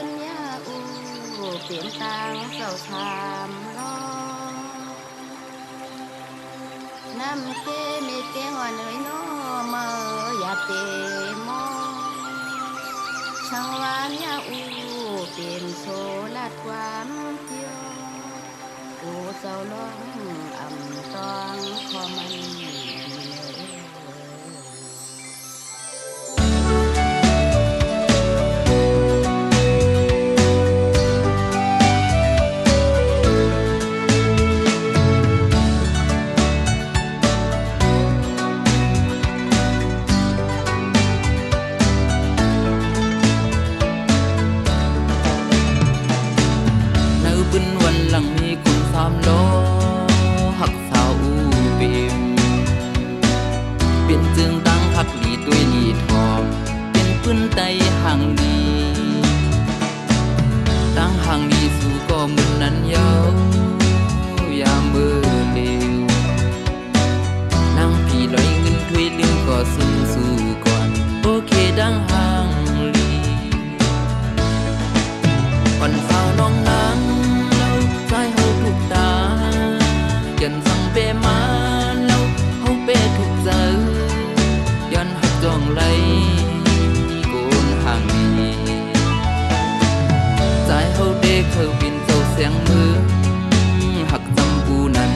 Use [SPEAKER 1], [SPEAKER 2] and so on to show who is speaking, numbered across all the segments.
[SPEAKER 1] นยาอูเปลี่ยนต่างเศร้าชามล้อน้ำเกเมเกหัวเนยน้อมาอย่าเตมอช่างหวานยาอูเปลี่ยนโซลาดความเที่ยวอูเศร้าร้องอ่ำตองขอมัน
[SPEAKER 2] บึนวันหลังมีคุณสามล้อหักสาวอูเปมเป็นจึงตั้งหักหลีตัวหลีทองเป็นพื้นไตห่างดีตั้งห่างดีสู่ก็มือนั้นยาวยามเบื่อเร็วนั่งพี่ลอยเงินถ้วยลืมก็สุ่มสู่ก่อนโอเคดังห่างลีวันสาวน้องนางใจเฮาถูกตายันสั่งเปมาแล้วเฮาเปถูกใจย้อนหักจ้องไหลโกนห่างนี้ใจเฮาเด็กเธอบินเจ้าเสียงมือหักจำปูนั้น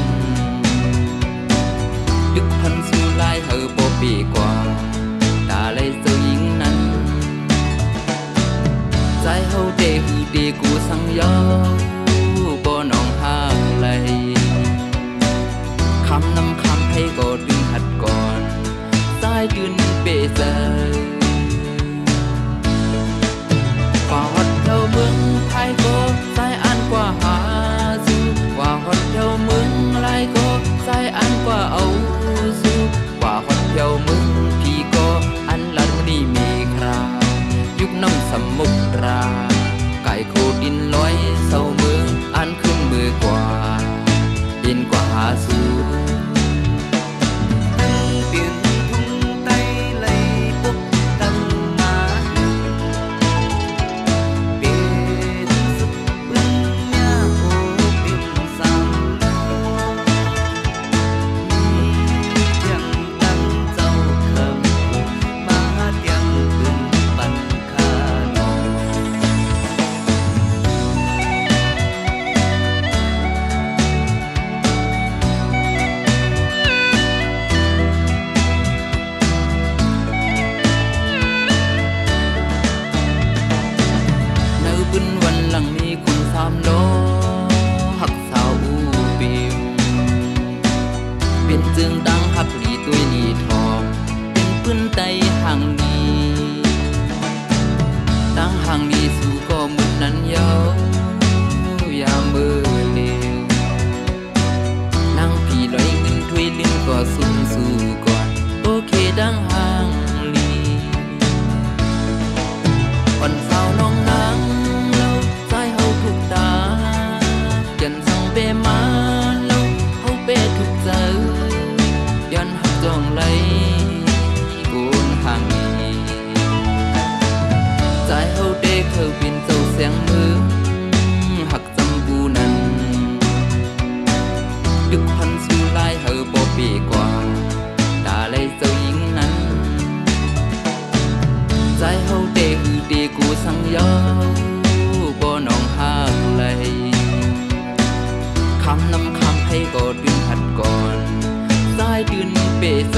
[SPEAKER 2] ลึกพันสู่ลายเธอบ่ปีกว่าตาไหลเจ้าหญิงนั้นใจเฮาเด็กคือเด็กกูสั่งยอบ่น้องหากไหลคำนำคำให้ก็ดึงหัดก่อนสายยืนเปใจว่าฮอดเท่าเมืองไทยก็สายอ่านกว่าหาสู้ว่าฮอดเท่าเมืองไรก็สายอ่านกว่าเอาสู้ว่าฮอดเท่าเมืองพี่ก็อันลัดดีมีครายุคน้ำสมุทราไก่โคดินลอยเศร้ามืออันขึ้นมือกว่าเย็นกว่าหาสู้บึนวันหลังมีคุณสามล้อหักสาวอูเปียวเป็นจึงดังหักหลีตัวหลีทองเป็นพื้นไตห่างดีตั้งห่างดีสู่ก็มือนั้นยาวยามเบื่อเร็วนั่งพี่ลอยเงินถ้วยลิ้นก็สุ่มสู่ก่อนโอเคดังห่างลีวันสาวน้องนางยันสั่งเปมาแล้วเฮาเปถูกใจย้อนหักจ้องไหลโกนห่างนี้ใจเฮาเด็กเธอบินเจ้าเสียงมือหักจำปูนั้นดึกพันสู่ลายเฮาบ่ปีกว่าตาไหลเจ้าหญิงนั้นใจเฮาเด็กคือเด็กกูสั่งยาวบ่น้องหากไหลคำนำคำให้ก็ดึงหัดก่อนสายดืนเปเซ